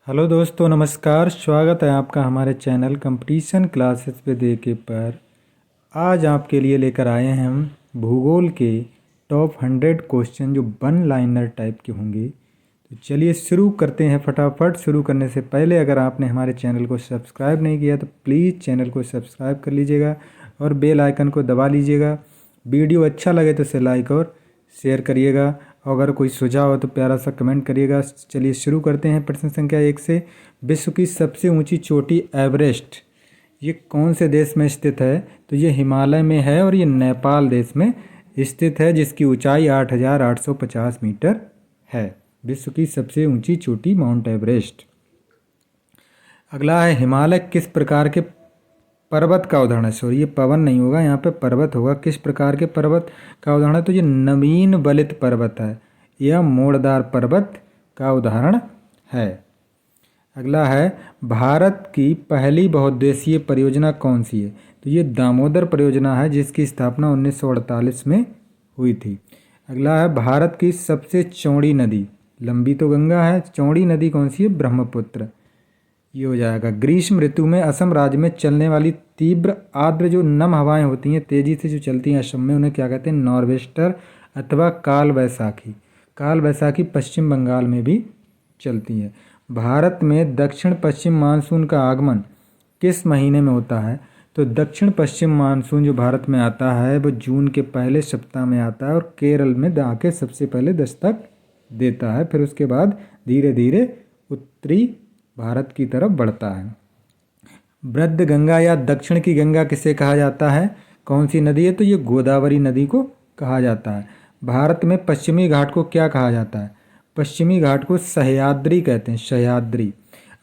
Hello दोस्तों, नमस्कार। स्वागत है आपका हमारे चैनल कंपटीशन क्लासेस पे देखे पर। आज आपके लिए लेकर आए हैं हम भूगोल के टॉप 100 क्वेश्चन जो वन लाइनर टाइप के होंगे। तो चलिए शुरू करते हैं। फटाफट शुरू करने से पहले अगर आपने हमारे चैनल को सब्सक्राइब नहीं किया तो प्लीज़ चैनल को सब्सक्राइब कर लीजिएगा और बेल आइकन को दबा लीजिएगा। वीडियो अच्छा लगे तो इसे लाइक और शेयर करिएगा। अगर कोई सुझाव हो तो प्यारा सा कमेंट करिएगा। चलिए शुरू करते हैं। प्रश्न संख्या 1 से। विश्व की सबसे ऊंची चोटी एवरेस्ट ये कौन से देश में स्थित है? तो ये हिमालय में है और ये नेपाल देश में स्थित है, जिसकी ऊंचाई 8,850 मीटर है। विश्व की सबसे ऊंची चोटी माउंट एवरेस्ट। अगला है हिमालय किस प्रकार के पर्वत का उदाहरण है? सॉरी, ये पवन नहीं होगा, यहाँ पे पर्वत होगा। किस प्रकार के पर्वत का उदाहरण है? तो ये नवीन बलित पर्वत है, यह मोड़दार पर्वत का उदाहरण है। अगला है भारत की पहली बहुउद्देशीय परियोजना कौन सी है? तो ये दामोदर परियोजना है, जिसकी स्थापना 1948 में हुई थी। अगला है भारत की सबसे चौड़ी नदी, लंबी तो गंगा है, चौड़ी नदी कौन सी है? ब्रह्मपुत्र। ये हो जाएगा। ग्रीष्म ऋतु में असम राज्य में चलने वाली तीव्र आर्द्र जो नम हवाएं होती हैं, तेजी से जो चलती हैं असम में, उन्हें क्या कहते हैं? नॉर्वेस्टर अथवा काल वैसाखी। काल वैसाखी पश्चिम बंगाल में भी चलती है। भारत में दक्षिण पश्चिम मानसून का आगमन किस महीने में होता है? तो दक्षिण पश्चिम मानसून जो भारत में आता है वो जून के पहले सप्ताह में आता है और केरल में आके सबसे पहले दस्तक देता है। फिर उसके बाद धीरे धीरे उत्तरी भारत की तरफ बढ़ता है। वृद्ध गंगा या दक्षिण की गंगा किसे कहा जाता है? कौन सी नदी है? तो ये गोदावरी नदी को कहा जाता है। भारत में पश्चिमी घाट को क्या कहा जाता है? पश्चिमी घाट को सह्याद्री कहते हैं, सह्याद्री।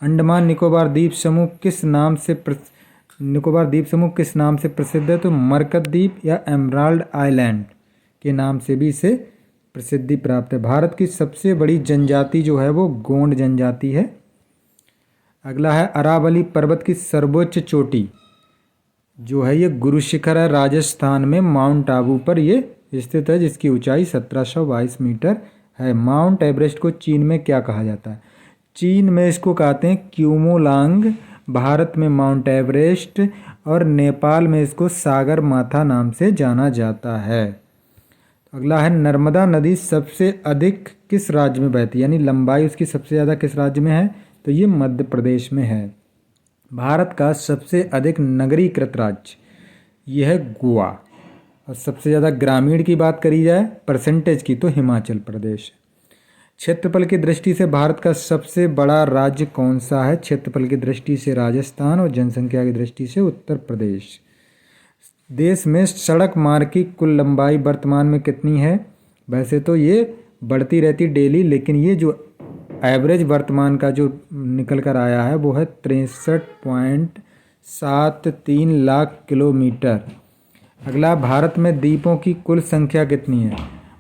अंडमान निकोबार द्वीप समूह किस नाम से प्रसिद्ध है? तो मरकत द्वीप या एमराल्ड आइलैंड के नाम से भी इसे प्रसिद्धि प्राप्त है। भारत की सबसे बड़ी जनजाति जो है वो गोंड जनजाति है। अगला है अरावली पर्वत की सर्वोच्च चोटी जो है ये गुरु शिखर है, राजस्थान में माउंट आबू पर ये स्थित है, जिसकी ऊंचाई 1722 मीटर है। माउंट एवरेस्ट को चीन में क्या कहा जाता है? चीन में इसको कहते हैं क्यूमोलांग, भारत में माउंट एवरेस्ट और नेपाल में इसको सागर माथा नाम से जाना जाता है। अगला है नर्मदा नदी सबसे अधिक किस राज्य में बहती है, यानी लंबाई उसकी सबसे ज़्यादा किस राज्य में है? तो ये मध्य प्रदेश में है। भारत का सबसे अधिक नगरीकृत राज्य यह है गोवा। और सबसे ज़्यादा ग्रामीण की बात करी जाए परसेंटेज की तो हिमाचल प्रदेश। क्षेत्रफल की दृष्टि से भारत का सबसे बड़ा राज्य कौन सा है? क्षेत्रफल की दृष्टि से राजस्थान और जनसंख्या की दृष्टि से उत्तर प्रदेश। देश में सड़क मार्ग की कुल लंबाई वर्तमान में कितनी है? वैसे तो ये बढ़ती रहती डेली, लेकिन ये जो एवरेज वर्तमान का जो निकल कर आया है वो है 63.73 लाख किलोमीटर। अगला, भारत में द्वीपों की कुल संख्या कितनी है?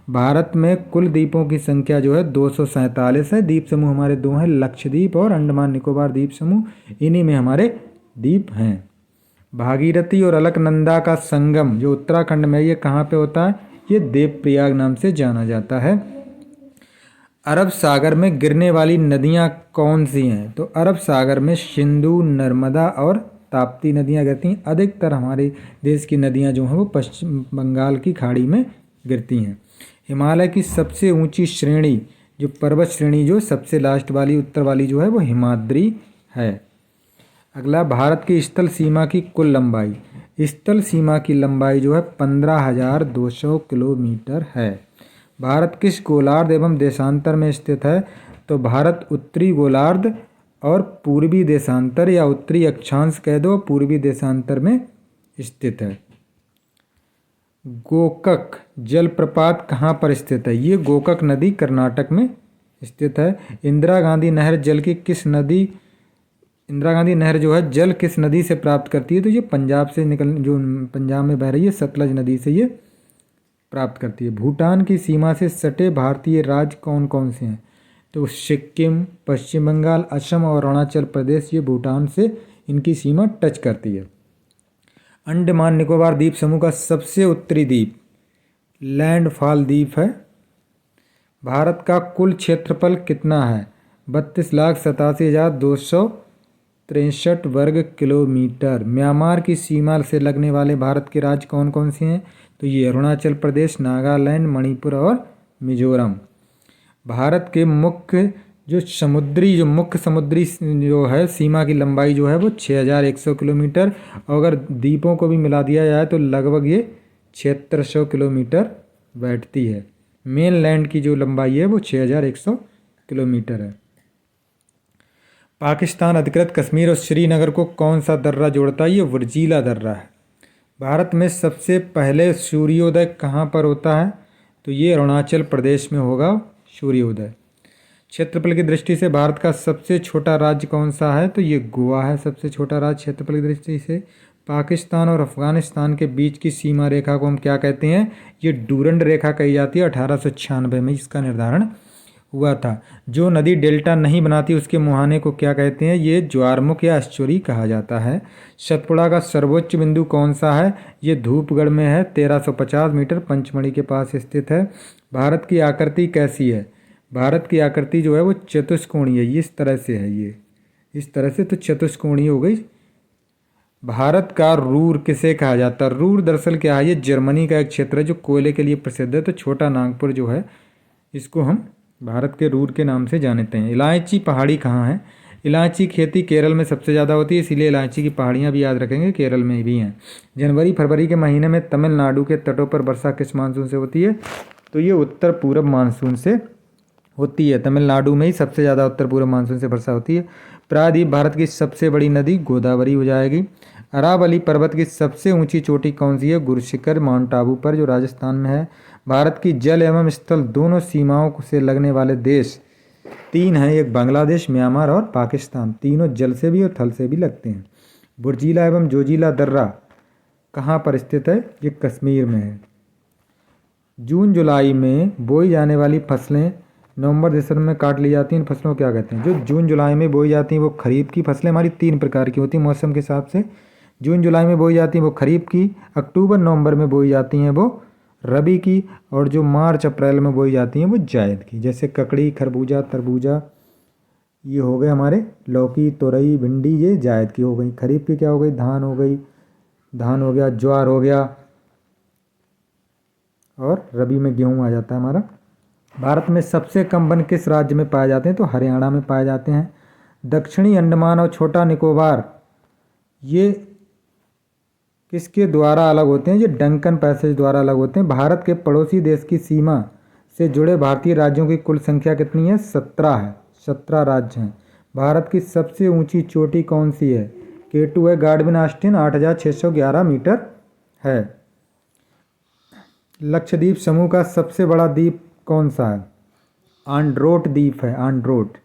भारत में कुल द्वीपों की संख्या जो है 247 है। द्वीप समूह हमारे दो हैं, लक्षद्वीप और अंडमान निकोबार द्वीप समूह, इन्हीं में हमारे द्वीप हैं। भागीरथी और अलकनंदा का संगम जो उत्तराखंड में, ये कहाँ पे होता है? ये देवप्रयाग नाम से जाना जाता है। अरब सागर में गिरने वाली नदियाँ कौन सी हैं? तो अरब सागर में सिंधु, नर्मदा और ताप्ती नदियाँ गिरती हैं। अधिकतर हमारे देश की नदियाँ जो हैं वो पश्चिम बंगाल की खाड़ी में गिरती हैं। हिमालय की सबसे ऊंची श्रेणी जो पर्वत श्रेणी जो सबसे लास्ट वाली उत्तर वाली जो है वो हिमाद्री है। अगला, भारत की स्थल सीमा की कुल लंबाई। स्थल सीमा की लंबाई जो है 15,200 किलोमीटर है। भारत किस गोलार्ध एवं देशांतर में स्थित है? तो भारत उत्तरी गोलार्ध और पूर्वी देशांतर या उत्तरी अक्षांश कह दो, पूर्वी देशांतर में स्थित है। गोकक जलप्रपात कहाँ पर स्थित है? ये गोकक नदी कर्नाटक में स्थित है। इंदिरा गांधी नहर जो है जल किस नदी से प्राप्त करती है? तो ये पंजाब से जो पंजाब में बह रही है सतलज नदी से ये प्राप्त करती है। भूटान की सीमा से सटे भारतीय राज्य कौन कौन से हैं? तो सिक्किम, पश्चिम बंगाल, असम और अरुणाचल प्रदेश ये भूटान से इनकी सीमा टच करती है। अंडमान निकोबार द्वीप समूह का सबसे उत्तरी द्वीप लैंडफॉल द्वीप है। भारत का कुल क्षेत्रफल कितना है? 32,87,263 वर्ग किलोमीटर। म्यांमार की सीमा से लगने वाले भारत के राज्य कौन कौन से हैं? तो ये अरुणाचल प्रदेश, नागालैंड, मणिपुर और मिजोरम। भारत के मुख्य समुद्री जो है सीमा की लंबाई जो है वो 6,100 किलोमीटर, और अगर द्वीपों को भी मिला दिया जाए तो लगभग ये 7,600 किलोमीटर बैठती है। मेन लैंड की जो लंबाई है वो 6,100 किलोमीटर है। पाकिस्तान अधिकृत कश्मीर और श्रीनगर को कौन सा दर्रा जोड़ता है? ये वर्जीला दर्रा है। भारत में सबसे पहले सूर्योदय कहाँ पर होता है? तो ये अरुणाचल प्रदेश में होगा सूर्योदय। क्षेत्रफल की दृष्टि से भारत का सबसे छोटा राज्य कौन सा है? तो ये गोवा है सबसे छोटा राज्य क्षेत्रफल की दृष्टि से। पाकिस्तान और अफगानिस्तान के बीच की सीमा रेखा को हम क्या कहते हैं? ये डूरंड रेखा कही जाती है। 1896 में इसका निर्धारण हुआ था। जो नदी डेल्टा नहीं बनाती उसके मुहाने को क्या कहते हैं? ये ज्वारमुख या एस्चुरी कहा जाता है। सतपुड़ा का सर्वोच्च बिंदु कौन सा है? ये धूपगढ़ में है, 1350 मीटर, पंचमढ़ी के पास स्थित है। भारत की आकृति कैसी है? भारत की आकृति जो है वो चतुष्कोणीय है। इस तरह से है, ये इस तरह से तो चतुष्कोणीय हो गई। भारत का रूर किसे कहा जाता है? रूर दरअसल क्या है? ये जर्मनी का एक क्षेत्र है जो कोयले के लिए प्रसिद्ध है। तो छोटा नागपुर जो है इसको हम भारत के रूर के नाम से जानते हैं। इलायची पहाड़ी कहाँ है? इलायची खेती केरल में सबसे ज़्यादा होती है, इसीलिए इलायची की पहाड़ियाँ भी याद रखेंगे, केरल में भी हैं। जनवरी फरवरी के महीने में तमिलनाडु के तटों पर वर्षा किस मानसून से होती है? तो ये उत्तर पूर्व मानसून से होती है। तमिलनाडु में ही सबसे ज़्यादा उत्तर पूर्व मानसून से वर्षा होती है। प्रायद्वीप भारत की सबसे बड़ी नदी गोदावरी हो जाएगी। अरावली पर्वत की सबसे ऊंची चोटी कौन सी है? गुरशिखर, माउंट आबू पर, जो राजस्थान में है। भारत की जल एवं स्थल दोनों सीमाओं से लगने वाले देश 3 हैं, एक बांग्लादेश, म्यांमार और पाकिस्तान। तीनों जल से भी और थल से भी लगते हैं। बुर्जीला एवं जोजिला दर्रा कहाँ पर स्थित है? ये कश्मीर में है। जून जुलाई में बोई जाने वाली फसलें नवंबर दिसंबर में काट ली जाती हैं, इन फसलों को क्या कहते हैं? जो जून जुलाई में बोई जाती हैं वो खरीफ की फसलें हमारी 3 प्रकार की होती हैं मौसम के हिसाब से। जून जुलाई में बोई जाती हैं वो खरीफ की, अक्टूबर नवंबर में बोई जाती हैं वो रबी की, और जो मार्च अप्रैल में बोई जाती हैं वो जायद की। जैसे ककड़ी, खरबूजा, तरबूजा, ये हो गए हमारे लौकी, तोरई, भिंडी, ये जायद की हो गई। खरीफ की क्या हो गई? धान हो गई, धान हो गया, ज्वार हो गया, और रबी में गेहूँ आ जाता है हमारा। भारत में सबसे कम वन किस राज्य में पाए जाते हैं? तो हरियाणा में पाए जाते हैं। दक्षिणी अंडमान और छोटा निकोबार ये किसके द्वारा अलग होते हैं? ये डंकन पैसेज द्वारा अलग होते हैं। भारत के पड़ोसी देश की सीमा से जुड़े भारतीय राज्यों की कुल संख्या कितनी है? 17 है। 17 राज्य हैं। भारत की सबसे ऊंची चोटी कौन सी है? K2 है, गाडविन ऑस्टिन, 8,611 मीटर है। लक्षद्वीप समूह का सबसे बड़ा द्वीप कौन सा है? आंड्रोट द्वीप है, आंड्रोट।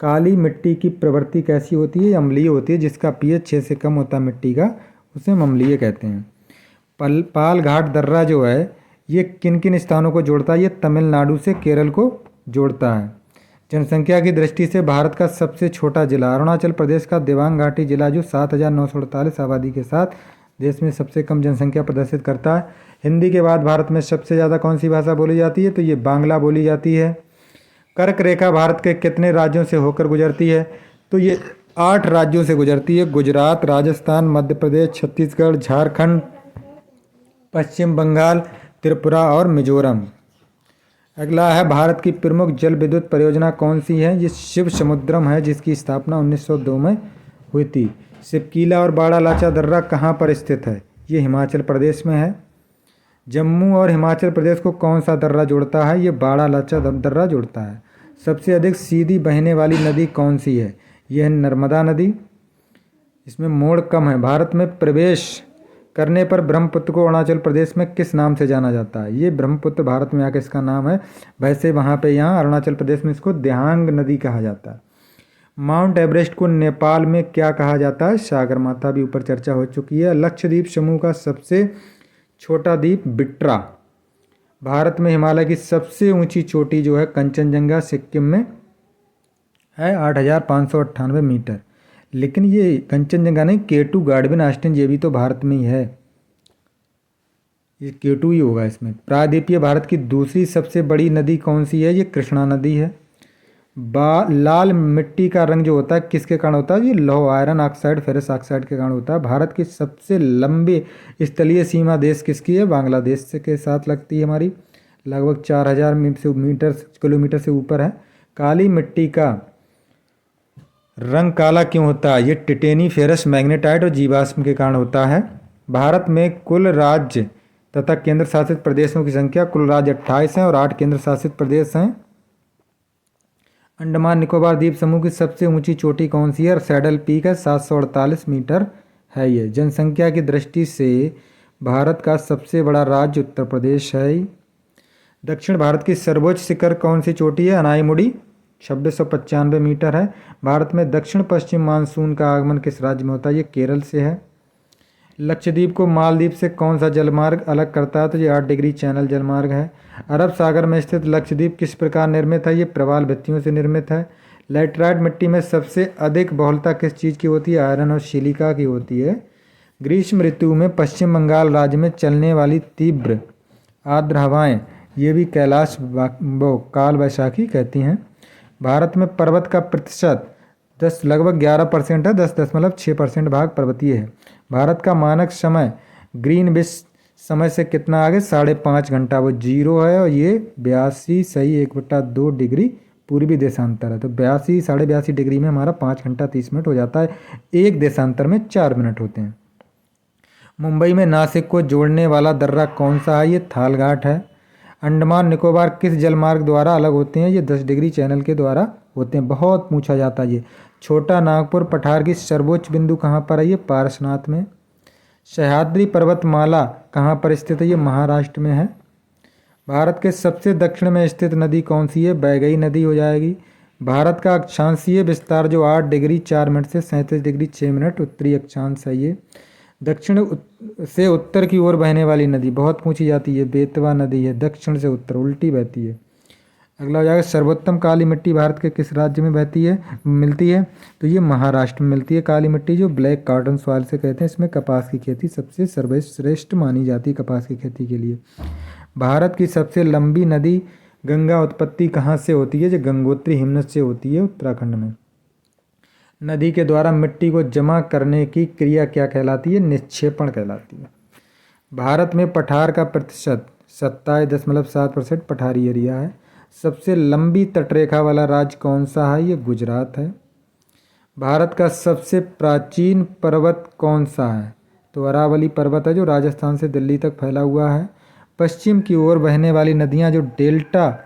काली मिट्टी की प्रवृत्ति कैसी होती है? अम्लीय होती है। जिसका pH 6 से कम होता है मिट्टी का उसे हम अम्लीय कहते हैं। पाल घाट दर्रा जो है ये किन किन स्थानों को जोड़ता है? ये तमिलनाडु से केरल को जोड़ता है। जनसंख्या की दृष्टि से भारत का सबसे छोटा जिला अरुणाचल प्रदेश का दिबांग घाटी जिला, जो 7,948 आबादी के साथ देश में सबसे कम जनसंख्या प्रदर्शित करता है। हिंदी के बाद भारत में सबसे ज़्यादा कौन सी भाषा बोली जाती है? तो ये बांग्ला बोली जाती है। कर्क रेखा भारत के कितने राज्यों से होकर गुजरती है? तो ये 8 राज्यों से गुजरती है। गुजरात, राजस्थान, मध्य प्रदेश, छत्तीसगढ़, झारखंड, पश्चिम बंगाल, त्रिपुरा और मिजोरम। अगला है भारत की प्रमुख जल विद्युत परियोजना कौन सी है? ये शिव समुद्रम है, जिसकी स्थापना 1902 में हुई थी। सिपकीला और बाड़ा लाचा दर्रा कहाँ पर स्थित है? ये हिमाचल प्रदेश में है। जम्मू और हिमाचल प्रदेश को कौन सा दर्रा जोड़ता है? ये बाड़ा लाचा दर्रा जोड़ता है। सबसे अधिक सीधी बहने वाली नदी कौन सी है? यह है नर्मदा नदी। इसमें मोड़ कम है। भारत में प्रवेश करने पर ब्रह्मपुत्र को अरुणाचल प्रदेश में किस नाम से जाना जाता है? ये ब्रह्मपुत्र भारत में आके इसका नाम है। वैसे वहाँ पे यहाँ अरुणाचल प्रदेश में इसको देहांग नदी कहा जाता है। माउंट एवरेस्ट को नेपाल में क्या कहा जाता है? सागर माता, भी ऊपर चर्चा हो चुकी है। लक्षद्वीप समूह का सबसे छोटा द्वीप बिट्रा। भारत में हिमालय की सबसे ऊंची चोटी जो है कंचनजंगा, सिक्किम में है, 8,598 मीटर। लेकिन ये कंचनजंगा नहीं, K2 गाडविन ऑस्टिन, ये भी तो भारत में ही है। ये K2 ही होगा इसमें। प्रायद्वीपीय भारत की दूसरी सबसे बड़ी नदी कौन सी है? ये कृष्णा नदी है। लाल मिट्टी का रंग जो होता है किसके कारण होता है? ये लौह आयरन ऑक्साइड फेरस ऑक्साइड के कारण होता है। भारत की सबसे लंबी स्थलीय सीमा देश किसकी है? बांग्लादेश से के साथ लगती है हमारी, लगभग 4000 किलोमीटर से ऊपर है। काली मिट्टी का रंग काला क्यों होता है? ये टिटेनी फेरस मैग्नेटाइट और जीवाश्म के कारण होता है। भारत में कुल राज्य तथा केंद्र शासित प्रदेशों की संख्या, कुल राज्य 28 हैं और 8 केंद्र शासित प्रदेश हैं। अंडमान निकोबार द्वीप समूह की सबसे ऊंची चोटी कौन सी है? सैडल पीक है, 748 मीटर है ये। जनसंख्या की दृष्टि से भारत का सबसे बड़ा राज्य उत्तर प्रदेश है। दक्षिण भारत की सर्वोच्च शिखर कौन सी चोटी है? अनाईमुड़ी, 2695 मीटर है। भारत में दक्षिण पश्चिम मानसून का आगमन किस राज्य में होता है? ये केरल से है। लक्षद्वीप को मालदीव से कौन सा जलमार्ग अलग करता है? तो ये 8 डिग्री चैनल जलमार्ग है। अरब सागर में स्थित लक्षद्वीप किस प्रकार निर्मित है? ये प्रवाल भित्तियों से निर्मित है। लैटराइट मिट्टी में सबसे अधिक बहुलता किस चीज़ की होती है? आयरन और सिलिका की होती है। ग्रीष्म ऋतु में पश्चिम बंगाल राज्य में चलने वाली तीव्र आर्द्र हवाएं, ये भी काल वैशाखी कहती हैं। भारत में पर्वत का प्रतिशत लगभग 11% है, 10.6% भाग पर्वतीय है। भारत का मानक समय ग्रीनविच समय से कितना आगे? 5.5 घंटा, वो 0 है और ये 82 सही 1/2 डिग्री पूर्वी देशांतर है। तो 82 डिग्री में हमारा 5 घंटा 30 मिनट हो जाता है। एक देशांतर में 4 मिनट होते हैं। मुंबई में नासिक को जोड़ने वाला दर्रा कौन सा है? ये थालघाट है। अंडमान निकोबार किस जलमार्ग द्वारा अलग होते हैं? ये 10 डिग्री चैनल के द्वारा होते हैं। बहुत पूछा जाता है ये। छोटा नागपुर पठार की सर्वोच्च बिंदु कहाँ पर है? ये पारसनाथ में। सह्याद्री पर्वतमाला कहाँ पर स्थित है? ये महाराष्ट्र में है। भारत के सबसे दक्षिण में स्थित नदी कौन सी है? बैगई नदी हो जाएगी। भारत का अक्षांशीय विस्तार जो 8 डिग्री 4 मिनट से 37 डिग्री 6 मिनट उत्तरी अक्षांश है ये। दक्षिण से उत्तर की ओर बहने वाली नदी बहुत पूछी जाती है, बेतवा नदी है, दक्षिण से उत्तर उल्टी बहती है। अगला हो जाएगा सर्वोत्तम काली मिट्टी भारत के किस राज्य में मिलती है? तो ये महाराष्ट्र में मिलती है काली मिट्टी, जो ब्लैक कार्टन सॉइल से कहते हैं। इसमें कपास की खेती सबसे सर्वश्रेष्ठ मानी जाती है कपास की खेती के लिए। भारत की सबसे लंबी नदी गंगा उत्पत्ति कहाँ से होती है? जो गंगोत्री हिमनद से होती है, उत्तराखंड में। नदी के द्वारा मिट्टी को जमा करने की क्रिया क्या कहलाती है? निक्षेपण कहलाती है। भारत में पठार का प्रतिशत 27.7% पठारी एरिया है। सबसे लंबी तटरेखा वाला राज्य कौन सा है? ये गुजरात है। भारत का सबसे प्राचीन पर्वत कौन सा है? तो अरावली पर्वत है, जो राजस्थान से दिल्ली तक फैला हुआ है। पश्चिम की ओर बहने वाली नदियां जो डेल्टा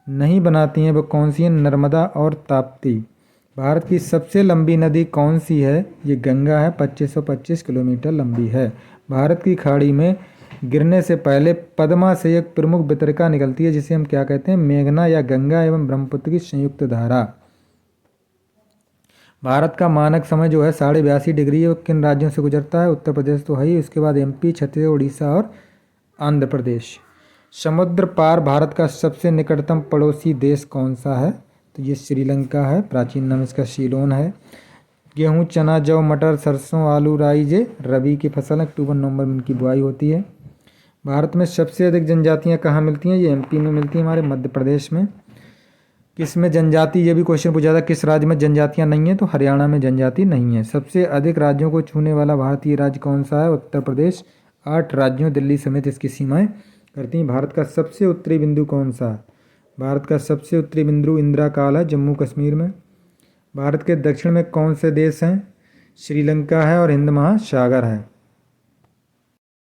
नहीं बनाती हैं वो कौन सी हैं? नर्मदा और ताप्ती। भारत की सबसे लंबी नदी कौन सी है? ये गंगा है, 2525 किलोमीटर लंबी है। भारत की खाड़ी में गिरने से पहले पद्मा से एक प्रमुख वितरिका निकलती है, जिसे हम क्या कहते हैं? मेघना या गंगा एवं ब्रह्मपुत्र की संयुक्त धारा। भारत का मानक समय जो है 82.5 डिग्री है। वो किन राज्यों से गुजरता है? उत्तर प्रदेश तो है ही, उसके बाद MP, छत्तीसगढ़, उड़ीसा और आंध्र प्रदेश। समुद्र पार भारत का सबसे निकटतम पड़ोसी देश कौन सा है? तो ये श्रीलंका है, प्राचीन नाम इसका सीलोन है। गेहूँ, चना, जौ, मटर, सरसों, आलू, राई ये रबी की फसल है, अक्टूबर-नवंबर में इनकी बुआई होती है। भारत में सबसे अधिक जनजातियाँ कहाँ मिलती हैं? ये MP में मिलती हैं, हमारे मध्य प्रदेश में। किस में जनजाति, ये भी क्वेश्चन पूछा था, किस राज्य में जनजातियाँ नहीं हैं? तो हरियाणा में जनजाति नहीं है। सबसे अधिक राज्यों को छूने वाला भारतीय राज्य कौन सा है? उत्तर प्रदेश। 8 राज्यों दिल्ली समेत इसकी सीमाएं करती हैं। भारत का सबसे उत्तरी बिंदु कौन सा है? भारत का सबसे उत्तरी बिंदु इंदिरा काल है, जम्मू कश्मीर में। भारत के दक्षिण में कौन से देश हैं? श्रीलंका है और हिंद महासागर है।